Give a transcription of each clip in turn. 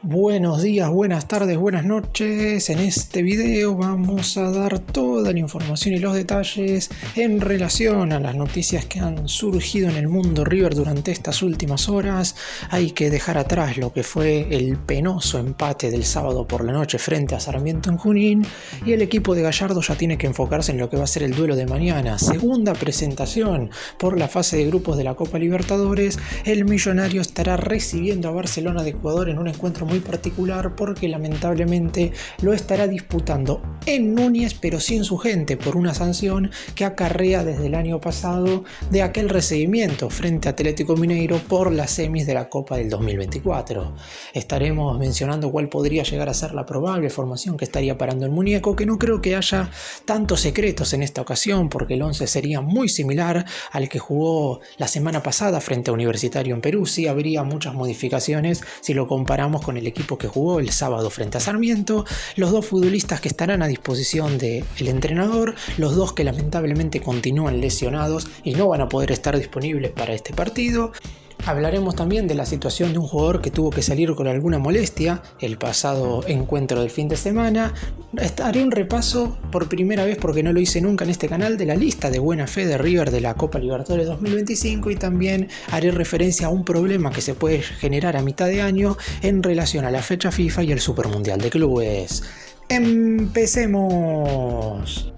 Buenos días, buenas tardes, buenas noches. En este video vamos a dar toda la información y los detalles en relación a las noticias que han surgido en el mundo River durante estas últimas horas. Hay que dejar atrás lo que fue el penoso empate del sábado por la noche frente a Sarmiento en Junín, y el equipo de Gallardo ya tiene que enfocarse en lo que va a ser el duelo de mañana. Segunda presentación por la fase de grupos de la Copa Libertadores. El Millonario estará recibiendo a Barcelona de Ecuador en un encuentro muy particular porque lamentablemente lo estará disputando en Núñez, pero sin su gente, por una sanción que acarrea desde el año pasado de aquel recibimiento frente a Atlético Mineiro por las semis de la Copa del 2024. Estaremos mencionando cuál podría llegar a ser la probable formación que estaría parando el muñeco, que no creo que haya tantos secretos en esta ocasión porque el 11 sería muy similar al que jugó la semana pasada frente a Universitario en Perú. Sí habría muchas modificaciones si lo comparamos con el equipo que jugó el sábado frente a Sarmiento. Los dos futbolistas que estarán a disposición del entrenador, los dos que lamentablemente continúan lesionados y no van a poder estar disponibles para este partido. Hablaremos también de la situación de un jugador que tuvo que salir con alguna molestia el pasado encuentro del fin de semana. Haré un repaso por primera vez, porque no lo hice nunca en este canal, de la lista de buena fe de River de la Copa Libertadores 2025, y también haré referencia a un problema que se puede generar a mitad de año en relación a la fecha FIFA y el Supermundial de Clubes. ¡Empecemos!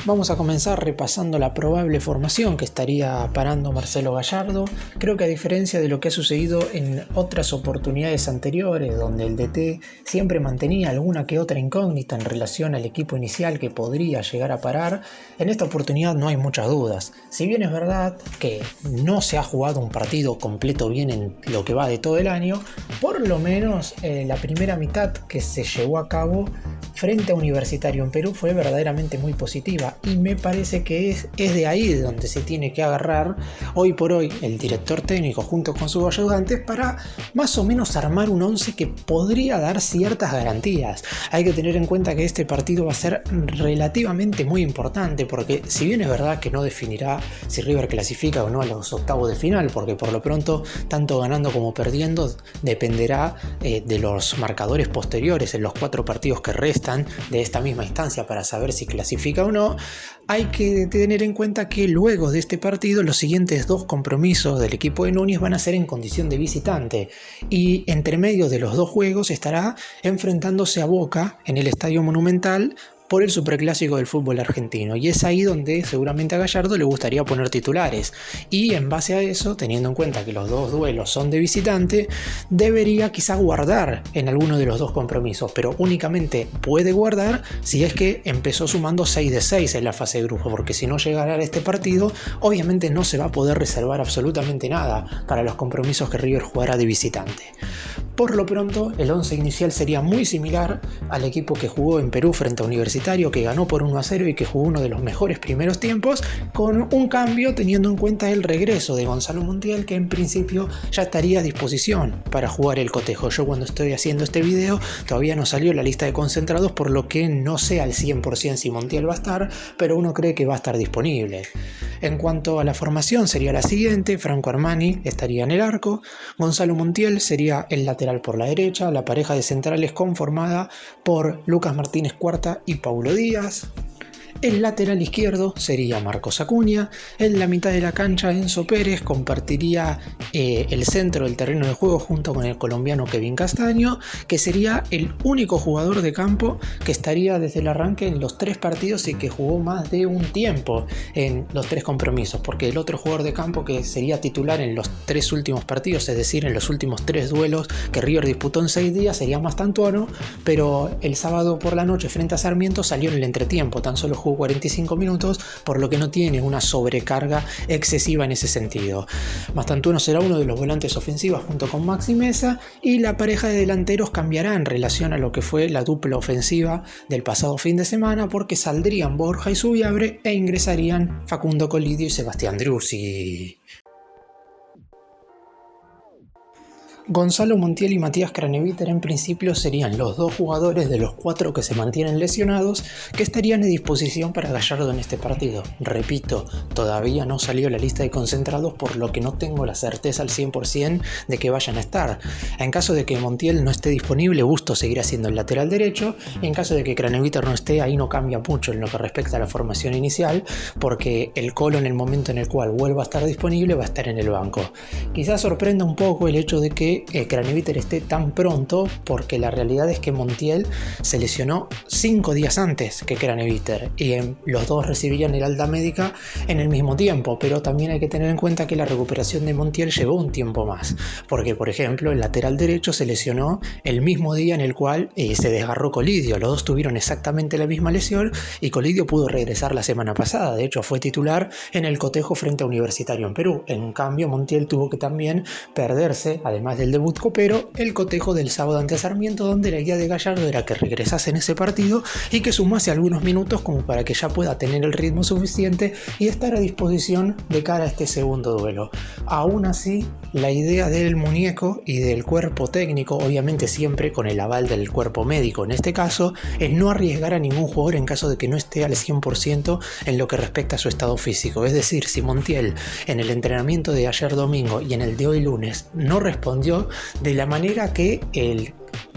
Vamos a comenzar repasando la probable formación que estaría parando Marcelo Gallardo. Creo que a diferencia de lo que ha sucedido en otras oportunidades anteriores, donde el DT siempre mantenía alguna que otra incógnita en relación al equipo inicial que podría llegar a parar, en esta oportunidad no hay muchas dudas. Si bien es verdad que no se ha jugado un partido completo bien en lo que va de todo el año, por lo menos la primera mitad que se llevó a cabo frente a Universitario en Perú fue verdaderamente muy positiva, y me parece que es de ahí de donde se tiene que agarrar hoy por hoy el director técnico junto con sus ayudantes para más o menos armar un 11 que podría dar ciertas garantías. Hay que tener en cuenta que este partido va a ser relativamente muy importante, porque si bien es verdad que no definirá si River clasifica o no a los octavos de final, porque por lo pronto tanto ganando como perdiendo dependerá de los marcadores posteriores en los 4 partidos que restan de esta misma instancia para saber si clasifica o no. Hay que tener en cuenta que luego de este partido los siguientes 2 compromisos del equipo de Núñez van a ser en condición de visitante, y entre medio de los 2 juegos estará enfrentándose a Boca en el Estadio Monumental por el superclásico del fútbol argentino, y es ahí donde seguramente a Gallardo le gustaría poner titulares, y en base a eso, teniendo en cuenta que los 2 duelos son de visitante, debería quizá guardar en alguno de los 2 compromisos, pero únicamente puede guardar si es que empezó sumando 6 de 6 en la fase de grupo, porque si no llegara a este partido, obviamente no se va a poder reservar absolutamente nada para los compromisos que River jugará de visitante. Por lo pronto, el 11 inicial sería muy similar al equipo que jugó en Perú frente a Universitario, que ganó por 1-0 y que jugó uno de los mejores primeros tiempos, con un cambio teniendo en cuenta el regreso de Gonzalo Montiel, que en principio ya estaría a disposición para jugar el cotejo. Yo cuando estoy haciendo este video todavía no salió la lista de concentrados, por lo que no sé al 100% si Montiel va a estar, pero uno cree que va a estar disponible. En cuanto a la formación, sería la siguiente: Franco Armani estaría en el arco, Gonzalo Montiel sería el lateral por la derecha, la pareja de centrales conformada por Lucas Martínez Cuarta y Paulo Díaz. El lateral izquierdo sería Marcos Acuña. En la mitad de la cancha, Enzo Pérez compartiría el centro del terreno de juego junto con el colombiano Kevin Castaño, que sería el único jugador de campo que estaría desde el arranque en los 3 partidos y que jugó más de un tiempo en los 3 compromisos, porque el otro jugador de campo que sería titular en los 3 últimos partidos, es decir, en los últimos 3 duelos que River disputó en 6 días, sería Mastantuono, pero el sábado por la noche frente a Sarmiento salió en el entretiempo, tan solo jugó 45 minutos, por lo que no tiene una sobrecarga excesiva en ese sentido. Mastantuono será uno de los volantes ofensivos junto con Maxi Meza, y la pareja de delanteros cambiará en relación a lo que fue la dupla ofensiva del pasado fin de semana, porque saldrían Borja y Zubiabre e ingresarían Facundo Colidio y Sebastián Driussi. Gonzalo Montiel y Matías Craneviter en principio serían los dos jugadores de los 4 que se mantienen lesionados que estarían a disposición para Gallardo en este partido. Repito, todavía no salió la lista de concentrados, por lo que no tengo la certeza al 100% de que vayan a estar. En caso de que Montiel no esté disponible, Bustos seguirá siendo el lateral derecho, y en caso de que Craneviter no esté, ahí no cambia mucho en lo que respecta a la formación inicial, porque el Colo en el momento en el cual vuelva a estar disponible va a estar en el banco. Quizás sorprenda un poco el hecho de que Craneviter esté tan pronto, porque la realidad es que Montiel se lesionó 5 días antes que Craneviter y los dos recibirían el alta médica en el mismo tiempo, pero también hay que tener en cuenta que la recuperación de Montiel llevó un tiempo más, porque por ejemplo el lateral derecho se lesionó el mismo día en el cual se desgarró Colidio. Los dos tuvieron exactamente la misma lesión y Colidio pudo regresar la semana pasada. De hecho fue titular en el cotejo frente a Universitario en Perú. En cambio Montiel tuvo que también perderse, además del debut copero, el cotejo del sábado ante Sarmiento, donde la idea de Gallardo era que regresase en ese partido y que sumase algunos minutos como para que ya pueda tener el ritmo suficiente y estar a disposición de cara a este segundo duelo. Aún así, la idea del muñeco y del cuerpo técnico, obviamente siempre con el aval del cuerpo médico en este caso, es no arriesgar a ningún jugador en caso de que no esté al 100% en lo que respecta a su estado físico. Es decir, si Montiel en el entrenamiento de ayer domingo y en el de hoy lunes no respondió de la manera que el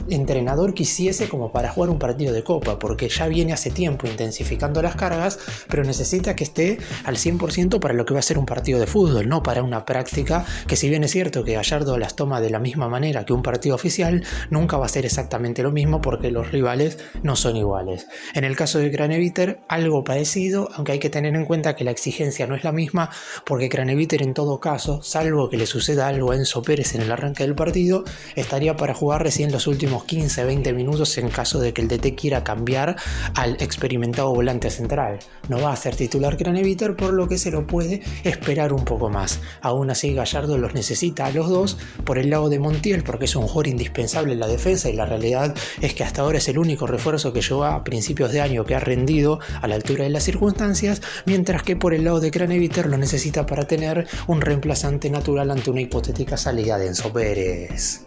entrenador quisiese como para jugar un partido de copa, porque ya viene hace tiempo intensificando las cargas, pero necesita que esté al 100% para lo que va a ser un partido de fútbol, no para una práctica que, si bien es cierto que Gallardo las toma de la misma manera que un partido oficial, nunca va a ser exactamente lo mismo porque los rivales no son iguales. En el caso de Craneviter, algo parecido, aunque hay que tener en cuenta que la exigencia no es la misma, porque Craneviter en todo caso, salvo que le suceda algo a Enzo Pérez en el arranque del partido, estaría para jugar recién los últimos 15-20 minutos en caso de que el DT quiera cambiar al experimentado volante central. No va a ser titular Craneviter, por lo que se lo puede esperar un poco más. Aún así Gallardo los necesita a los dos por el lado de Montiel, porque es un jugador indispensable en la defensa, y la realidad es que hasta ahora es el único refuerzo que llegó a principios de año que ha rendido a la altura de las circunstancias, mientras que por el lado de Craneviter lo necesita para tener un reemplazante natural ante una hipotética salida de Enzo Pérez.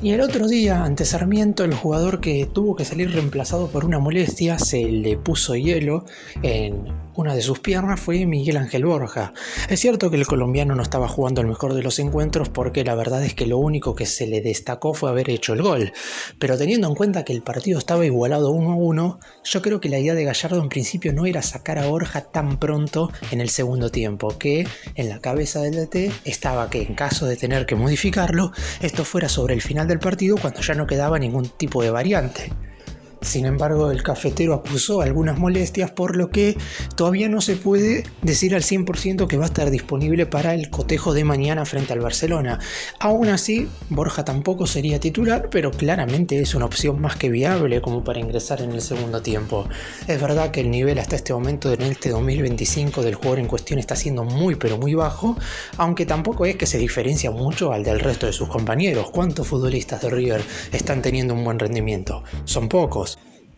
Y el otro día, ante Sarmiento, el jugador que tuvo que salir reemplazado por una molestia, se le puso hielo en una de sus piernas, fue Miguel Ángel Borja. Es cierto que el colombiano no estaba jugando el mejor de los encuentros, porque la verdad es que lo único que se le destacó fue haber hecho el gol. Pero teniendo en cuenta que el partido estaba igualado 1-1, yo creo que la idea de Gallardo en principio no era sacar a Borja tan pronto en el segundo tiempo, que en la cabeza del DT estaba que en caso de tener que modificarlo, esto fuera sobre el final del partido, cuando ya no quedaba ningún tipo de variante. Sin embargo, el cafetero acusó algunas molestias, por lo que todavía no se puede decir al 100% que va a estar disponible para el cotejo de mañana frente al Barcelona. Aún así, Borja tampoco sería titular, pero claramente es una opción más que viable como para ingresar en el segundo tiempo. Es verdad que el nivel hasta este momento en este 2025 del jugador en cuestión está siendo muy pero muy bajo, aunque tampoco es que se diferencia mucho al del resto de sus compañeros. ¿Cuántos futbolistas de River están teniendo un buen rendimiento? Son pocos.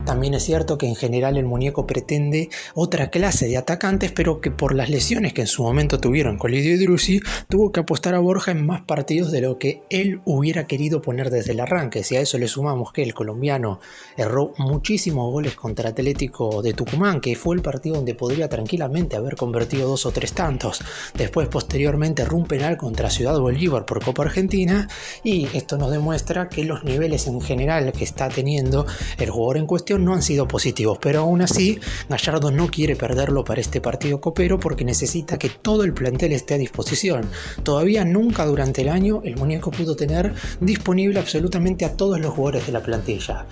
También es cierto que en general el muñeco pretende otra clase de atacantes, pero que por las lesiones que en su momento tuvieron Colidio y Driussi, tuvo que apostar a Borja en más partidos de lo que él hubiera querido poner desde el arranque. Si a eso le sumamos que el colombiano erró muchísimos goles contra Atlético de Tucumán, que fue el partido donde podría tranquilamente haber convertido 2 o 3 tantos. Después, posteriormente, erró un penal contra Ciudad Bolívar por Copa Argentina, y esto nos demuestra que los niveles en general que está teniendo el jugador en cuestión no han sido positivos, pero aún así Gallardo no quiere perderlo para este partido copero, porque necesita que todo el plantel esté a disposición. Todavía nunca durante el año el muñeco pudo tener disponible absolutamente a todos los jugadores de la plantilla.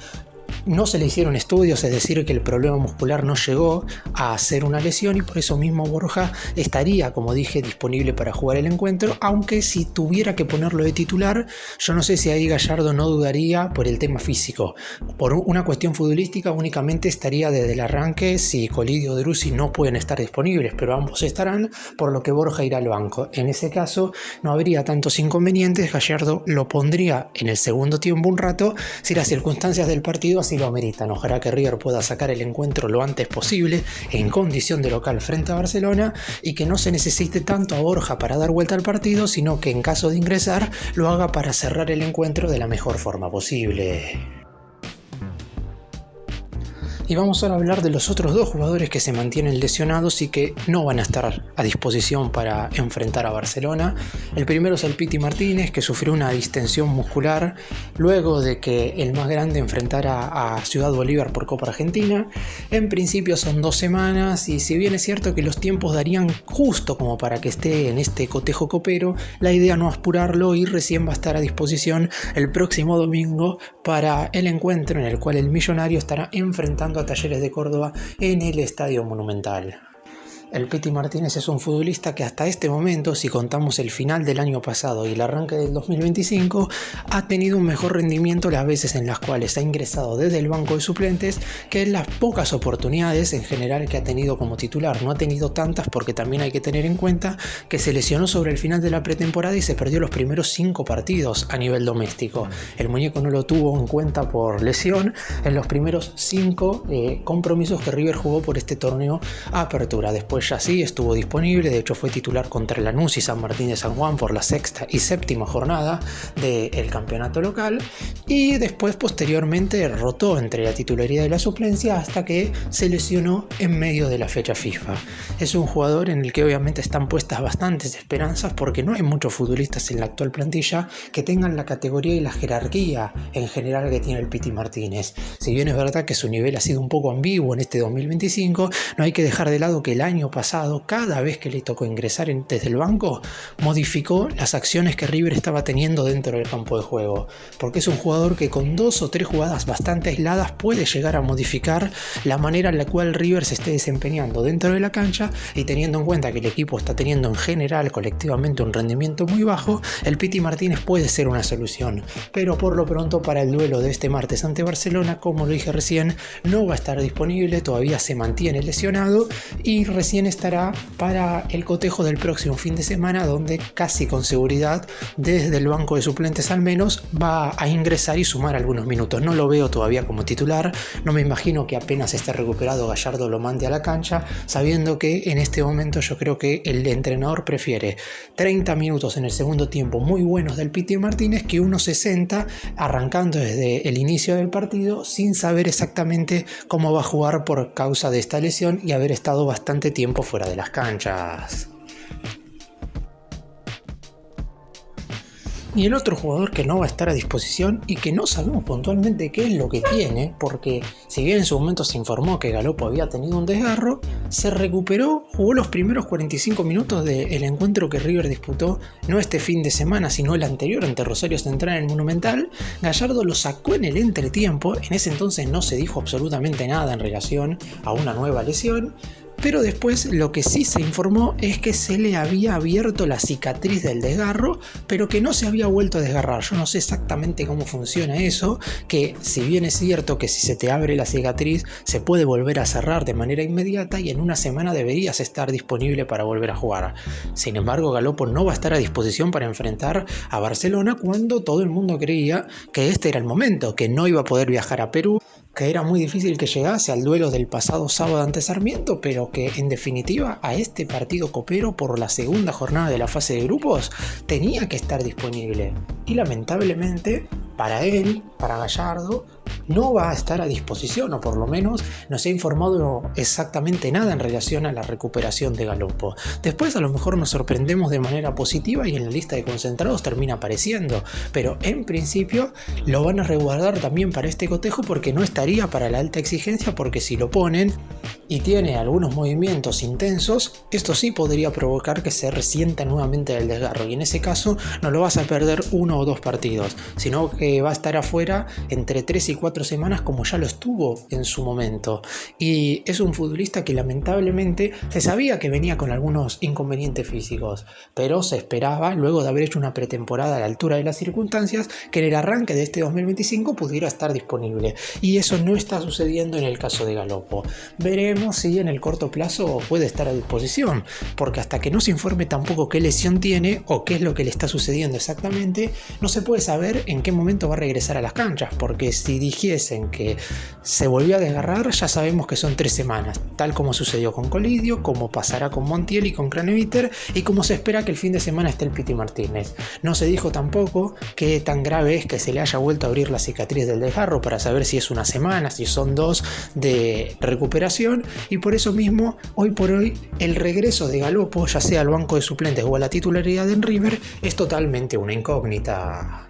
No se le hicieron estudios, es decir, que el problema muscular no llegó a ser una lesión, y por eso mismo Borja estaría, como dije, disponible para jugar el encuentro, aunque si tuviera que ponerlo de titular, yo no sé si ahí Gallardo no dudaría por el tema físico. Por una cuestión futbolística únicamente estaría desde el arranque si Colidio o Driussi no pueden estar disponibles, pero ambos estarán, por lo que Borja irá al banco. En ese caso no habría tantos inconvenientes, Gallardo lo pondría en el segundo tiempo un rato si las circunstancias del partido así así lo ameritan. Ojalá que River pueda sacar el encuentro lo antes posible en condición de local frente a Barcelona y que no se necesite tanto a Borja para dar vuelta al partido, sino que en caso de ingresar lo haga para cerrar el encuentro de la mejor forma posible. Y vamos ahora a hablar de los otros dos jugadores que se mantienen lesionados y que no van a estar a disposición para enfrentar a Barcelona. El primero es el Piti Martínez, que sufrió una distensión muscular luego de que el más grande enfrentara a Ciudad Bolívar por Copa Argentina. En principio son 2 semanas y si bien es cierto que los tiempos darían justo como para que esté en este cotejo copero, la idea no es apurarlo y recién va a estar a disposición el próximo domingo para el encuentro en el cual el Millonario estará enfrentando a Talleres de Córdoba en el Estadio Monumental. El Piti Martínez es un futbolista que hasta este momento, si contamos el final del año pasado y el arranque del 2025, ha tenido un mejor rendimiento las veces en las cuales ha ingresado desde el banco de suplentes que en las pocas oportunidades en general que ha tenido como titular. No ha tenido tantas porque también hay que tener en cuenta que se lesionó sobre el final de la pretemporada y se perdió los primeros 5 partidos a nivel doméstico. El muñeco no lo tuvo en cuenta por lesión en los primeros 5 compromisos que River jugó por este torneo Apertura. Después ya sí estuvo disponible, de hecho fue titular contra Lanús y San Martín de San Juan por la 6ª y 7ª jornada del campeonato local y después posteriormente rotó entre la titularidad y la suplencia hasta que se lesionó en medio de la fecha FIFA. Es un jugador en el que obviamente están puestas bastantes esperanzas porque no hay muchos futbolistas en la actual plantilla que tengan la categoría y la jerarquía en general que tiene el Piti Martínez. Si bien es verdad que su nivel ha sido un poco ambiguo en este 2025, no hay que dejar de lado que el año pasado, cada vez que le tocó ingresar desde el banco, modificó las acciones que River estaba teniendo dentro del campo de juego, porque es un jugador que con 2 o 3 jugadas bastante aisladas puede llegar a modificar la manera en la cual River se esté desempeñando dentro de la cancha, y teniendo en cuenta que el equipo está teniendo en general colectivamente un rendimiento muy bajo, el Piti Martínez puede ser una solución, pero por lo pronto para el duelo de este martes ante Barcelona, como lo dije recién, no va a estar disponible, todavía se mantiene lesionado y recién estará para el cotejo del próximo fin de semana, donde casi con seguridad desde el banco de suplentes al menos va a ingresar y sumar algunos minutos. No lo veo todavía como titular, no me imagino que apenas esté recuperado Gallardo lo mande a la cancha, sabiendo que en este momento yo creo que el entrenador prefiere 30 minutos en el segundo tiempo muy buenos del Piti Martínez que unos 60 arrancando desde el inicio del partido sin saber exactamente cómo va a jugar por causa de esta lesión y haber estado bastante tiempo fuera de las canchas. Y el otro jugador que no va a estar a disposición y que no sabemos puntualmente qué es lo que tiene, porque si bien en su momento se informó que Galopo había tenido un desgarro, se recuperó, jugó los primeros 45 minutos del encuentro que River disputó, no este fin de semana, sino el anterior ante Rosario Central en el Monumental. Gallardo lo sacó en el entretiempo, en ese entonces no se dijo absolutamente nada en relación a una nueva lesión, pero después lo que sí se informó es que se le había abierto la cicatriz del desgarro, pero que no se había vuelto a desgarrar. Yo no sé exactamente cómo funciona eso, que si bien es cierto que si se te abre la cicatriz se puede volver a cerrar de manera inmediata y en una semana deberías estar disponible para volver a jugar. Sin embargo, Galopo no va a estar a disposición para enfrentar a Barcelona cuando todo el mundo creía que este era el momento, que no iba a poder viajar a Perú, que era muy difícil que llegase al duelo del pasado sábado ante Sarmiento, pero que en definitiva a este partido copero por la segunda jornada de la fase de grupos tenía que estar disponible. Y lamentablemente para él, para Gallardo, no va a estar a disposición, o por lo menos no se ha informado exactamente nada en relación a la recuperación de Galopo. Después a lo mejor nos sorprendemos de manera positiva y en la lista de concentrados termina apareciendo, pero en principio lo van a resguardar también para este cotejo porque no estaría para la alta exigencia, porque si lo ponen y tiene algunos movimientos intensos, esto sí podría provocar que se resienta nuevamente del desgarro, y en ese caso no lo vas a perder 1 o 2 partidos, sino que va a estar afuera entre 3 y 4 semanas como ya lo estuvo en su momento. Y es un futbolista que lamentablemente se sabía que venía con algunos inconvenientes físicos, pero se esperaba, luego de haber hecho una pretemporada a la altura de las circunstancias, que en el arranque de este 2025 pudiera estar disponible, y eso no está sucediendo en el caso de Galopo. Veremos veremos si en el corto plazo puede estar a disposición, porque hasta que no se informe tampoco qué lesión tiene o qué es lo que le está sucediendo exactamente, no se puede saber en qué momento va a regresar a las canchas, porque si dijesen que se volvió a desgarrar, ya sabemos que son 3 semanas, tal como sucedió con Colidio, como pasará con Montiel y con Craneviter, y como se espera que el fin de semana esté el Piti Martínez. No se dijo tampoco qué tan grave es que se le haya vuelto a abrir la cicatriz del desgarro para saber si es una semana, si son 2 de recuperación, y por eso mismo, hoy por hoy, el regreso de Galopo, ya sea al banco de suplentes o a la titularidad en River, es totalmente una incógnita.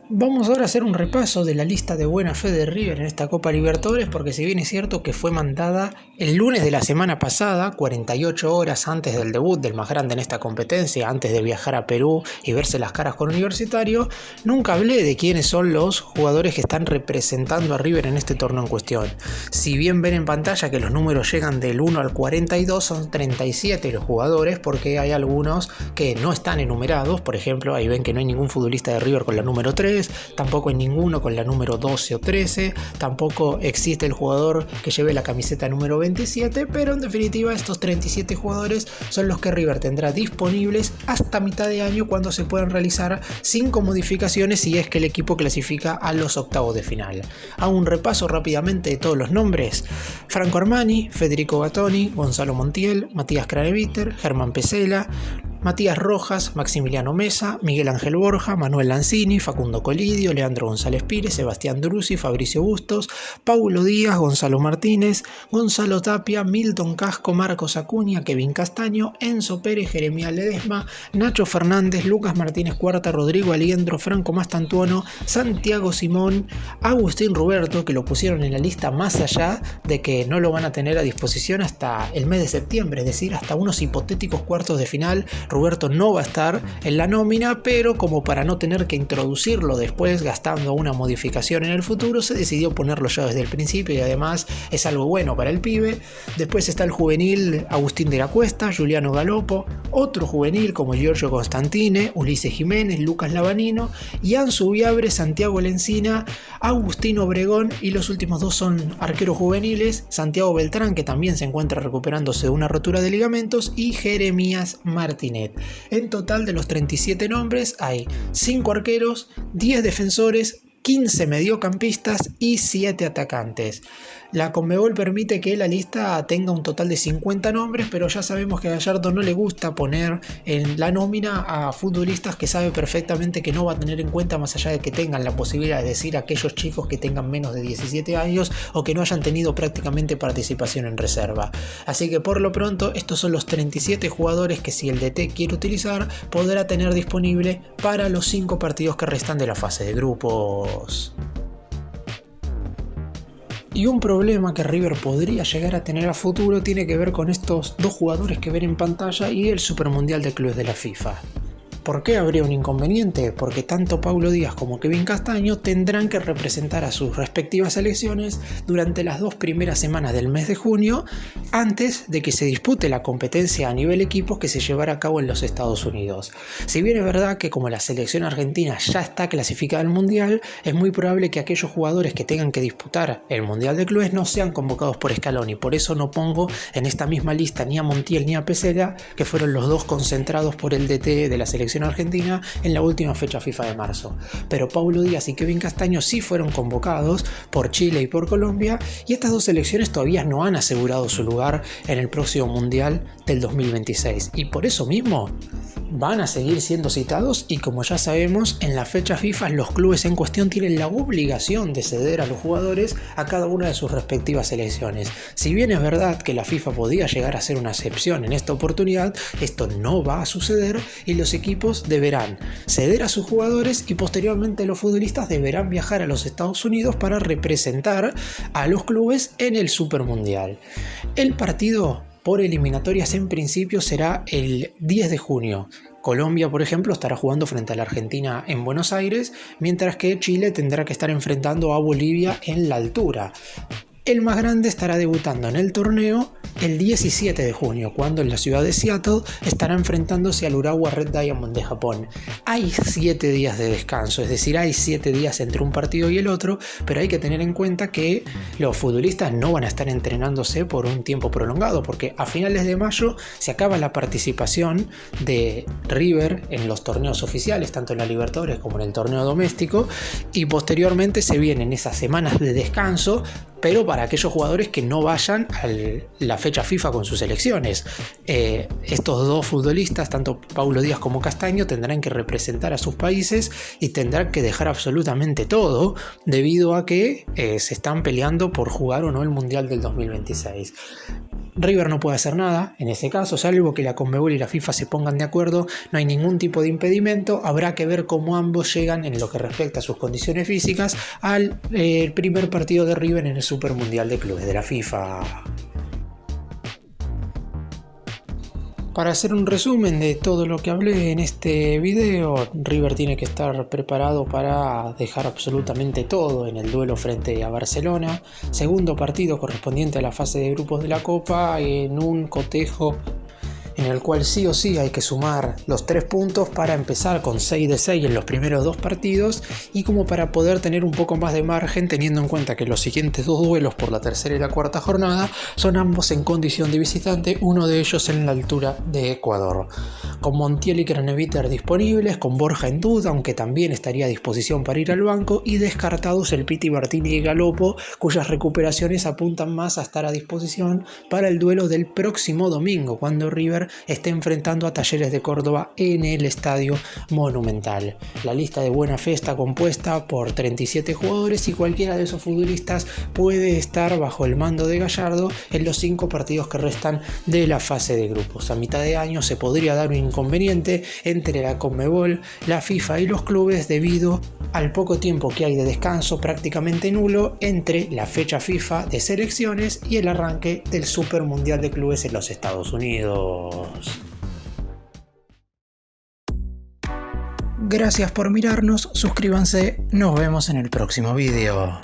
Vamos ahora a hacer un repaso de la lista de buena fe de River en esta Copa Libertadores, porque si bien es cierto que fue mandada el lunes de la semana pasada, 48 horas antes del debut del más grande en esta competencia, antes de viajar a Perú y verse las caras con Universitario, nunca hablé de quiénes son los jugadores que están representando a River en este torneo en cuestión. Si bien ven en pantalla que los números llegan del 1 al 42, son 37 los jugadores, porque hay algunos que no están enumerados. Por ejemplo, ahí ven que no hay ningún futbolista de River con la número 3, tampoco hay ninguno con la número 12 o 13, tampoco existe el jugador que lleve la camiseta número 27, pero en definitiva estos 37 jugadores son los que River tendrá disponibles hasta mitad de año, cuando se puedan realizar 5 modificaciones si es que el equipo clasifica a los octavos de final. Hago un repaso rápidamente de todos los nombres: Franco Armani, Federico Gattoni, Gonzalo Montiel, Matías Craneviter, Germán Pesela, Matías Rojas, Maximiliano Mesa, Miguel Ángel Borja, Manuel Lanzini, Facundo Colidio, Leandro González Pires, Sebastián Drusi, Fabricio Bustos, Paulo Díaz, Gonzalo Martínez, Gonzalo Tapia, Milton Casco, Marcos Acuña, Kevin Castaño, Enzo Pérez, Jeremías Ledesma, Nacho Fernández, Lucas Martínez Cuarta, Rodrigo Aliendro, Franco Mastantuono, Santiago Simón, Agustín Ruberto, que lo pusieron en la lista más allá de que no lo van a tener a disposición hasta el mes de septiembre, es decir, hasta unos hipotéticos cuartos de final. Roberto no va a estar en la nómina, pero como para no tener que introducirlo después gastando una modificación en el futuro, se decidió ponerlo ya desde el principio, y además es algo bueno para el pibe. Después está el juvenil Agustín de la Cuesta, Juliano Galopo, otro juvenil como Giorgio Constantine, Ulises Jiménez, Lucas Lavanino, Ian Subiabre, Santiago Lencina, Agustín Obregón, y los últimos 2 son arqueros juveniles: Santiago Beltrán, que también se encuentra recuperándose de una rotura de ligamentos, y Jeremías Martínez. En total, de los 37 nombres, hay 5 arqueros, 10 defensores, 15 mediocampistas y 7 atacantes. La Conmebol permite que la lista tenga un total de 50 nombres, pero ya sabemos que a Gallardo no le gusta poner en la nómina a futbolistas que sabe perfectamente que no va a tener en cuenta, más allá de que tengan la posibilidad de decir a aquellos chicos que tengan menos de 17 años o que no hayan tenido prácticamente participación en reserva. Así que por lo pronto estos son los 37 jugadores que, si el DT quiere utilizar, podrá tener disponible para los 5 partidos que restan de la fase de grupos. Y un problema que River podría llegar a tener a futuro tiene que ver con estos 2 jugadores que ven en pantalla y el Supermundial de Clubes de la FIFA. ¿Por qué habría un inconveniente? Porque tanto Paulo Díaz como Kevin Castaño tendrán que representar a sus respectivas selecciones durante las 2 primeras semanas del mes de junio, antes de que se dispute la competencia a nivel equipos que se llevará a cabo en los Estados Unidos. Si bien es verdad que, como la selección argentina ya está clasificada al Mundial, es muy probable que aquellos jugadores que tengan que disputar el Mundial de Clubes no sean convocados por Scaloni. Por eso no pongo en esta misma lista ni a Montiel ni a Pesela, que fueron los 2 concentrados por el DT de la selección argentina en la última fecha FIFA de marzo. Pero Paulo Díaz y Kevin Castaño sí fueron convocados por Chile y por Colombia, y estas 2 selecciones todavía no han asegurado su lugar en el próximo Mundial del 2026, y por eso mismo van a seguir siendo citados. Y como ya sabemos, en la fecha FIFA los clubes en cuestión tienen la obligación de ceder a los jugadores a cada una de sus respectivas selecciones. Si bien es verdad que la FIFA podía llegar a ser una excepción en esta oportunidad, esto no va a suceder, y los equipos deberán ceder a sus jugadores, y posteriormente los futbolistas deberán viajar a los Estados Unidos para representar a los clubes en el Supermundial. El partido por eliminatorias en principio será el 10 de junio. Colombia, por ejemplo, estará jugando frente a la Argentina en Buenos Aires, mientras que Chile tendrá que estar enfrentando a Bolivia en la altura. El más grande estará debutando en el torneo el 17 de junio, cuando en la ciudad de Seattle estará enfrentándose al Urawa Red Diamond de Japón. Hay 7 días de descanso, es decir, hay 7 días entre un partido y el otro, pero hay que tener en cuenta que los futbolistas no van a estar entrenándose por un tiempo prolongado, porque a finales de mayo se acaba la participación de River en los torneos oficiales, tanto en la Libertadores como en el torneo doméstico, y posteriormente se vienen esas semanas de descanso, pero para aquellos jugadores que no vayan a la fecha FIFA con sus selecciones. Estos dos futbolistas, tanto Paulo Díaz como Castaño, tendrán que representar a sus países y tendrán que dejar absolutamente todo debido a que se están peleando por jugar o no el Mundial del 2026. River no puede hacer nada en ese caso, salvo que la Conmebol y la FIFA se pongan de acuerdo. No hay ningún tipo de impedimento. Habrá que ver cómo ambos llegan en lo que respecta a sus condiciones físicas al primer partido de River en el Super Mundial de Clubes de la FIFA. Para hacer un resumen de todo lo que hablé en este video, River tiene que estar preparado para dejar absolutamente todo en el duelo frente a Barcelona. Segundo partido correspondiente a la fase de grupos de la Copa, en un cotejo en el cual sí o sí hay que sumar los 3 puntos para empezar con 6 de 6 en los primeros 2 partidos, y como para poder tener un poco más de margen, teniendo en cuenta que los siguientes 2 duelos por la tercera y la cuarta jornada son ambos en condición de visitante, uno de ellos en la altura de Ecuador. Con Montiel y Craneviter disponibles, con Borja en duda, aunque también estaría a disposición para ir al banco, y descartados el Piti Martini y Galopo, cuyas recuperaciones apuntan más a estar a disposición para el duelo del próximo domingo, cuando River esté enfrentando a Talleres de Córdoba en el Estadio Monumental. La lista de buena fe está compuesta por 37 jugadores y cualquiera de esos futbolistas puede estar bajo el mando de Gallardo en los 5 partidos que restan de la fase de grupos. A mitad de año se podría dar un inconveniente entre la Conmebol, la FIFA y los clubes debido al poco tiempo que hay de descanso prácticamente nulo entre la fecha FIFA de selecciones y el arranque del Super Mundial de Clubes en los Estados Unidos. Gracias por mirarnos, suscríbanse, nos vemos en el próximo video.